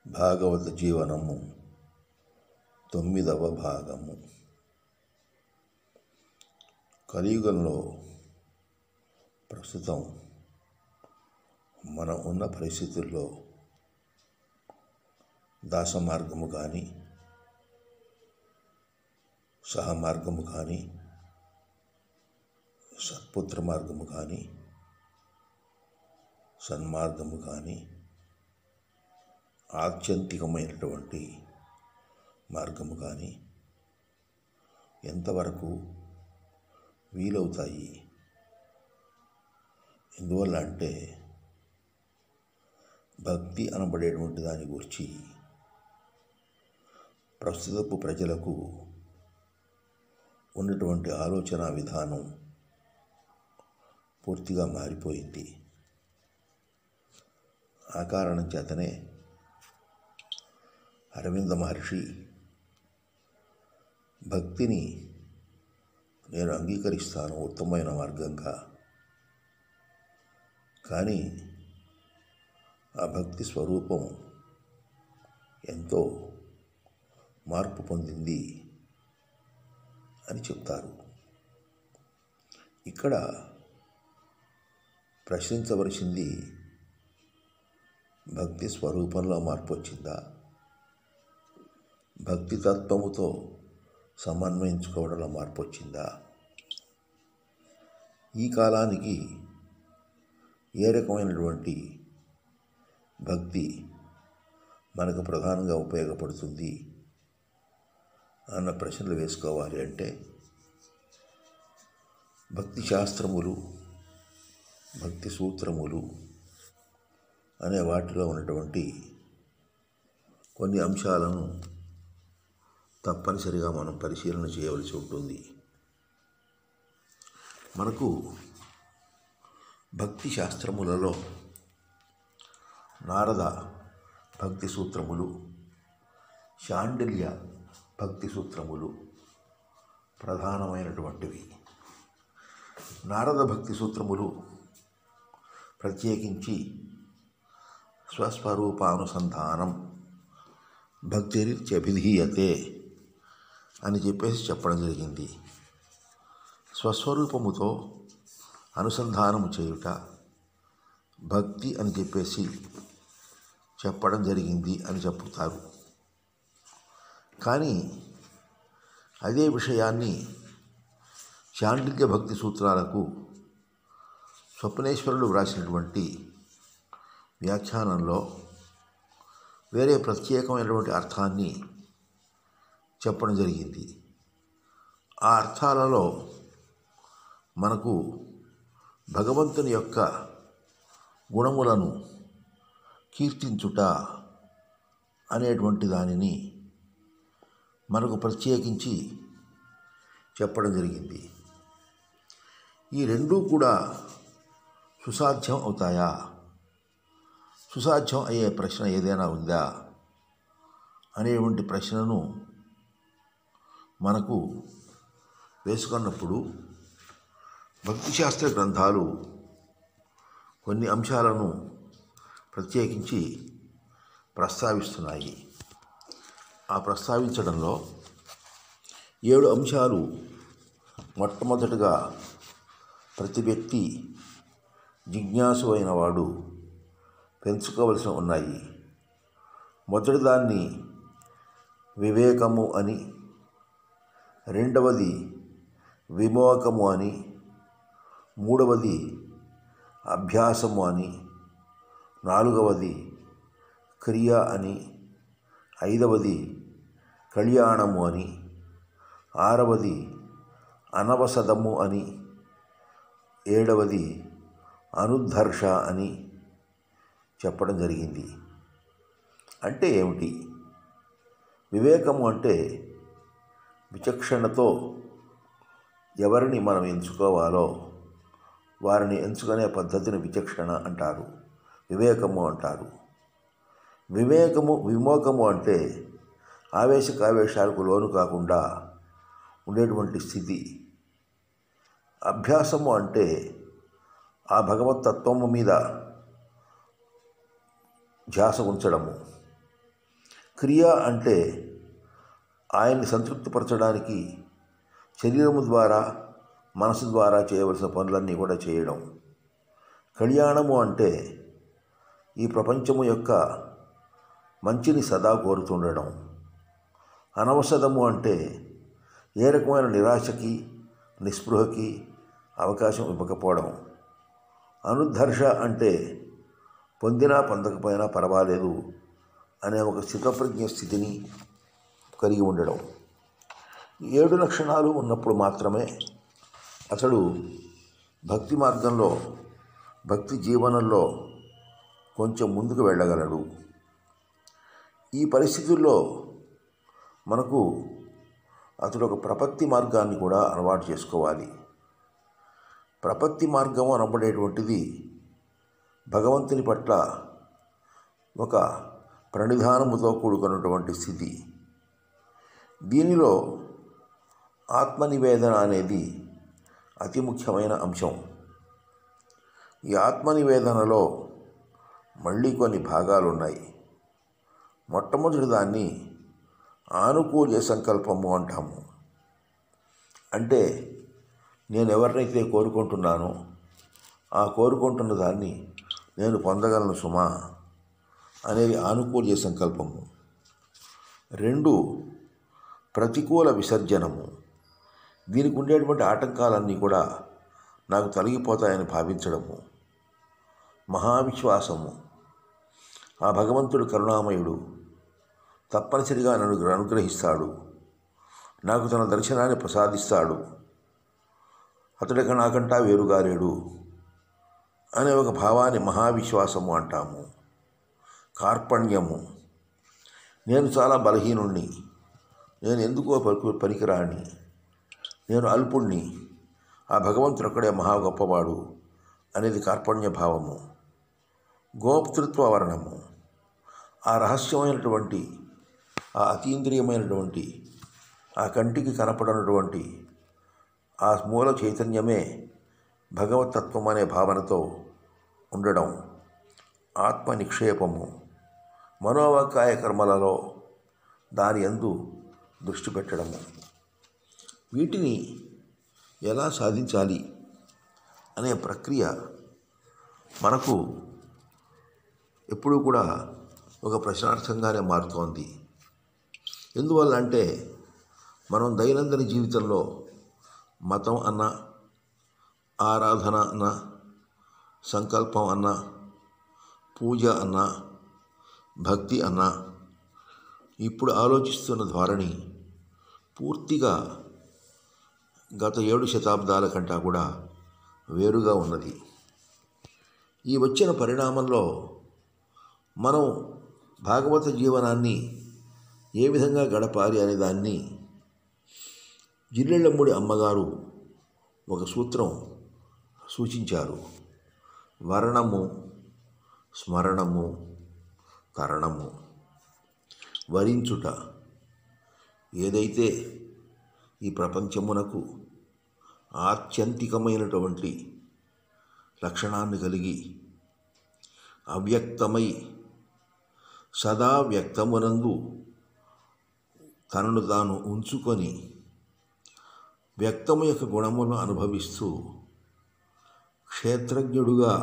భాగవత జీవనము 9వ భాగము. కలియుగంలో ప్రస్తుతం మనం ఉన్న పరిస్థితుల్లో దాస మార్గము కానీ, సహమార్గము కానీ, సత్పుత్ర మార్గము కానీ, సన్మార్గము కానీ, ఆత్యంతికమైనటువంటి మార్గము కానీ ఎంతవరకు వీలవుతాయి? ఎందువల్ల అంటే భక్తి అనబడేటువంటి దాని గురించి ప్రస్తుతపు ప్రజలకు ఉన్నటువంటి ఆలోచన విధానం పూర్తిగా మారిపోయింది. ఆ కారణం చేతనే అరవింద మహర్షి భక్తిని నేను అంగీకరిస్తాను ఉత్తమమైన మార్గంగా, కానీ ఆ భక్తి స్వరూపం ఎంతో మార్పు పొందింది అని చెప్తారు. ఇక్కడ ప్రశ్నించవలసింది, భక్తి స్వరూపంలో మార్పు వచ్చిందా? భక్తి తత్వముతో సమన్వయించుకోవడంలో మార్పు వచ్చిందా? ఈ కాలానికి ఏ రకమైనటువంటి భక్తి మనకు ప్రధానంగా ఉపయోగపడుతుంది అన్న ప్రశ్నలు వేసుకోవాలి అంటే, భక్తి శాస్త్రములు, భక్తి సూత్రములు అనే వాటిలో ఉన్నటువంటి కొన్ని అంశాలను తప్పనిసరిగా మనం పరిశీలన చేయవలసి ఉంటుంది. మనకు భక్తి శాస్త్రములలో నారద భక్తి సూత్రములు, శాండిల్య భక్తి సూత్రములు ప్రధానమైనటువంటివి. నారద భక్తి సూత్రములు ప్రత్యేకించి స్వస్వరూపానుసంధానం భక్తిరిత్యభిధీయతే అని చెప్పడం జరిగింది. స్వస్వరూపముతో అనుసంధానము చేయుట భక్తి అని చెప్పడం జరిగింది అని చెప్తారు. కానీ అదే విషయాన్ని శాండిల్య భక్తి సూత్రాలకు స్వప్నేశ్వరుడు వ్రాసినటువంటి వ్యాఖ్యానంలో వేరే ప్రత్యేకమైనటువంటి అర్థాన్ని చెప్పడం జరిగింది. ఆ అర్థాలలో మనకు భగవంతుని యొక్క గుణములను కీర్తించుట అనేటువంటి దానిని మనకు ప్రత్యేకించి చెప్పడం జరిగింది. ఈ రెండూ కూడా సుసాధ్యం అవుతాయా? సుసాధ్యం అయ్యే ప్రశ్న ఏదైనా ఉందా అనేటువంటి ప్రశ్నను మనకు వేసుకున్నప్పుడు భక్తి శాస్త్ర గ్రంథాలు కొన్ని అంశాలను ప్రత్యేకించి ప్రస్తావిస్తున్నాయి. ఆ ప్రస్తావించడంలో 7 అంశాలు మొట్టమొదటిగా ప్రతి వ్యక్తి జిజ్ఞాసు అయిన వాడు పెంచుకోవలసి ఉన్నాయి. మొదటిదాన్ని వివేకము అని, రెండవది విమోకము అని, మూడవది అభ్యాసము అని, నాలుగవది క్రియ అని, ఐదవది కళ్యాణము అని, ఆరవది అనవసదము అని, ఏడవది అనుద్ధర్ష అని చెప్పడం జరిగింది. అంటే ఏమిటి? వివేకము అంటే విచక్షణతో ఎవరిని మనం ఎంచుకోవాలో వారిని ఎంచుకునే పద్ధతిని విచక్షణ అంటారు, వివేకము అంటారు. విమోకము అంటే ఆవేశాలకు లోను కాకుండా ఉండేటువంటి స్థితి. అభ్యాసము అంటే ఆ భగవతత్వము మీద ధ్యాస ఉంచడము. క్రియ అంటే ఆయన్ని సంతృప్తిపరచడానికి శరీరము ద్వారా మనసు ద్వారా చేయవలసిన పనులన్నీ కూడా చేయడం. కళ్యాణము అంటే ఈ ప్రపంచము యొక్క మంచిని సదా కోరుతుండడం. అనవసరము అంటే ఏ రకమైన నిరాశకి నిస్పృహకి అవకాశం ఇవ్వకపోవడం. అనుద్ధర్ష అంటే పొందినా పొందకపోయినా పర్వాలేదు అనే ఒక స్థితప్రజ్ఞ స్థితిని కలిగి ఉండడం. 7 లక్షణాలు ఉన్నప్పుడు మాత్రమే అతడు భక్తి మార్గంలో భక్తి జీవనంలో కొంచెం ముందుకు వెళ్ళగలడు. ఈ పరిస్థితుల్లో మనకు అతడు ఒక ప్రపత్తి మార్గాన్ని కూడా అలవాటు చేసుకోవాలి. ప్రపత్తి మార్గం అనబడేటువంటిది భగవంతుని పట్ల ఒక ప్రణిధానముతో కూడుకున్నటువంటి స్థితి. దీనిలో ఆత్మనివేదన అనేది అతి ముఖ్యమైన అంశం. ఈ ఆత్మనివేదనలో మళ్ళీ కొన్ని భాగాలు ఉన్నాయి. మొట్టమొదటి దాన్ని ఆనుకూల్య సంకల్పము అంటాము. అంటే నేను ఎవరినైతే కోరుకుంటున్నానో ఆ కోరుకుంటున్న దాన్ని నేను పొందగలను సుమా అనేది ఆనుకూల్య సంకల్పము. 2 ప్రతికూల విసర్జనము. దీనికి ఉండేటువంటి ఆటంకాలన్నీ కూడా నాకు తొలగిపోతాయని భావించడము. మహావిశ్వాసము. ఆ భగవంతుడు కరుణామయుడు, తప్పనిసరిగా నన్ను అనుగ్రహిస్తాడు, నాకు తన దర్శనాన్ని ప్రసాదిస్తాడు, అతడిక నాకంటా వేరుగా లేడు అనే ఒక భావాన్ని మహావిశ్వాసము అంటాము. కార్పణ్యము. నేను చాలా బలహీనుణ్ణి, నేను ఎందుకో పనికిరాని, నేను అల్పుణ్ణి, ఆ భగవంతుడు ఒక్కడే మహా గొప్పవాడు అనేది కార్పణ్య భావము. గోప్తృత్వ వర్ణము. ఆ రహస్యమైనటువంటి ఆ అతీంద్రియమైనటువంటి ఆ కంటికి కనపడనటువంటి ఆ మూల చైతన్యమే భగవతత్వం అనే భావనతో ఉండడం. ఆత్మ నిక్షేపము. మనోవాకాయ కర్మలలో దాని యందు దృష్టి పెట్టడము. వీటిని ఎలా సాధించాలి అనే ప్రక్రియ మనకు ఎప్పుడూ కూడా ఒక ప్రశ్నార్థంగానే మారుతోంది. ఎందువల్ల అంటే మనం దైనందిన జీవితంలో మతం అన్న, ఆరాధన అన్న, సంకల్పం అన్న, పూజ అన్న, భక్తి అన్న ఇప్పుడు ఆలోచిస్తున్న ధోరణి పూర్తిగా గత 7 శతాబ్దాల కంటా కూడా వేరుగా ఉన్నది. ఈ వచ్చిన పరిణామంలో మనం భాగవత జీవనాన్ని ఏ విధంగా గడపాలి అనే దాన్ని జిల్లెళ్ళమ్మడి అమ్మగారు ఒక సూత్రం సూచించారు. వర్ణము, స్మరణము, తరణము. వరించుట. ఏదైతే ఈ ప్రపంచమునకు ఆత్యంతికమైనటువంటి లక్షణాన్ని కలిగి అవ్యక్తమై సదా వ్యక్తమునందు తనను తాను ఉంచుకొని వ్యక్తము యొక్క గుణములను అనుభవిస్తూ క్షేత్రజ్ఞుడుగా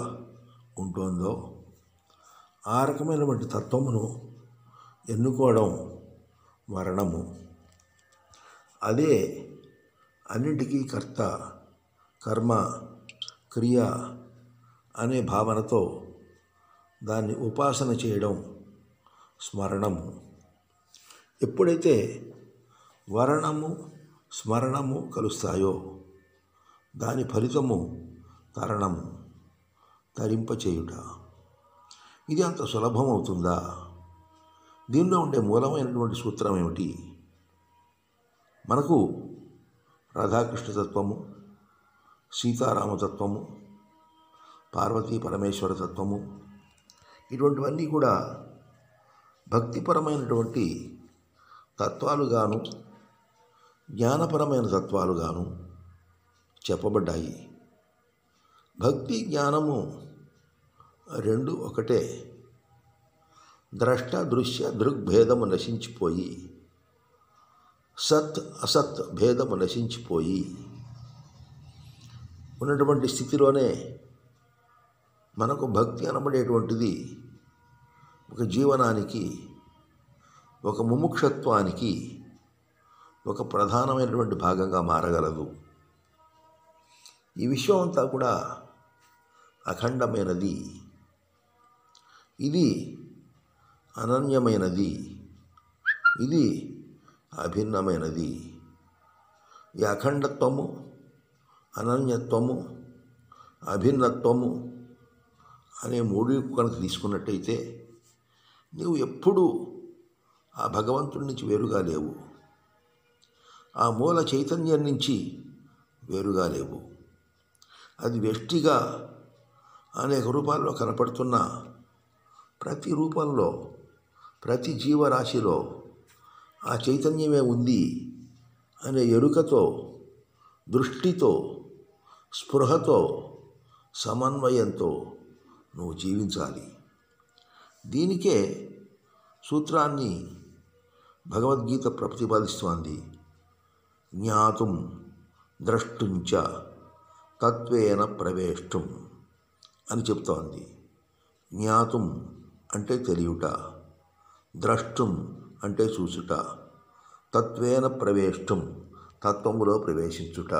ఉంటుందో ఆ రకమైనటువంటి తత్వమును ఎన్నుకోవడం వర్ణము. అదే అన్నింటికీ కర్త, కర్మ, క్రియ అనే భావనతో దాన్ని ఉపాసన చేయడం స్మరణము. ఎప్పుడైతే వర్ణము స్మరణము కలుస్తాయో దాని ఫలితము తరణము, తరింపచేయుట. ఇది అంత సులభమవుతుందా? దీనిలో ఉండే మూలమైనటువంటి సూత్రం ఏమిటి? మనకు రాధాకృష్ణతత్వము, సీతారామతత్వము, పార్వతీ పరమేశ్వర తత్వము ఇటువంటివన్నీ కూడా భక్తిపరమైనటువంటి తత్వాలుగాను జ్ఞానపరమైన తత్వాలుగాను చెప్పబడ్డాయి. భక్తి జ్ఞానము 2 ఒకటే. ద్రష్ట దృశ్య దృగ్భేదము నశించిపోయి, సత్ అసత్ భేదము నశించిపోయి ఉన్నటువంటి స్థితిలోనే మనకు భక్తి అనబడేటువంటిది ఒక జీవనానికి, ఒక ముముక్షత్వానికి ఒక ప్రధానమైనటువంటి భాగంగా మారగలదు. ఈ విశ్వం అంతా కూడా అఖండమైనది, ఇది అనన్యమైనది, ఇది అభిన్నమైనది. ఈ అఖండత్వము, అనన్యత్వము, అభిన్నత్వము అనే మూడు కనుక తీసుకున్నట్టయితే నీవు ఎప్పుడూ ఆ భగవంతుడి నుంచి వేరుగా లేవు, ఆ మూల చైతన్యం నుంచి వేరుగా లేవు. అది వ్యష్టిగా అనేక రూపాల్లో కనపడుతున్న ప్రతి రూపంలో, ప్రతి జీవరాశిలో ఆ చైతన్యమే ఉంది అనే ఎరుకతో, దృష్టితో, స్పృహతో, సమన్వయంతో నువ్వు జీవించాలి. దీనికే సూత్రాన్ని భగవద్గీత ప్రతిపాదిస్తోంది. జ్ఞాతుం ద్రష్టుంచ తత్వేన ప్రవేష్టం అని చెప్తోంది. జ్ఞాతుం అంటే తెలియుట, ద్రష్టుం అంటే చూచుట, తత్వేన ప్రవేష్టం తత్వములో ప్రవేశించుట.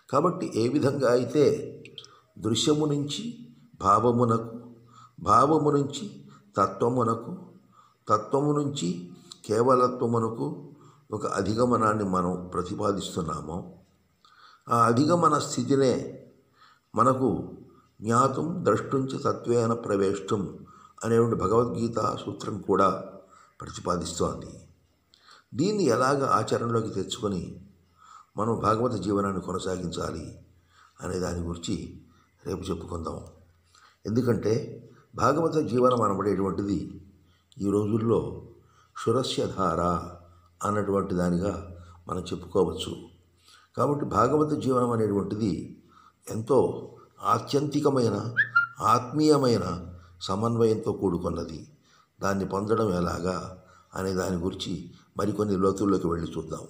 కాబట్టి ఏ విధంగా అయితే దృశ్యము నుంచి భావమునకు, భావము నుంచి తత్వమునకు, తత్వము నుంచి కేవలత్వమునకు ఒక అధిగమనాన్ని మనం ప్రతిపాదిస్తున్నామో, ఆ అధిగమన స్థితినే మనకు జ్ఞాతుం ద్రష్టుంచ తత్వేన ప్రవేష్టం అనేటువంటి భగవద్గీత సూత్రం కూడా ప్రతిపాదిస్తోంది. దీన్ని ఎలాగ ఆచరణలోకి తెచ్చుకొని మనం భాగవత జీవనాన్ని కొనసాగించాలి అనే దాని గురించి రేపు చెప్పుకుందాం. ఎందుకంటే భాగవత జీవనం అనబడేటువంటిది ఈ రోజుల్లో షురస్యధార అన్నటువంటి దానిగా మనం చెప్పుకోవచ్చు. కాబట్టి భాగవత జీవనం అనేటువంటిది ఎంతో ఆత్యంతికమైన, ఆత్మీయమైన సమన్వయంతో కూడుకున్నది. దాన్ని పొందడం ఎలాగా అనే దాని గురించి మరికొన్ని లోతుల్లోకి వెళ్ళి చూద్దాం.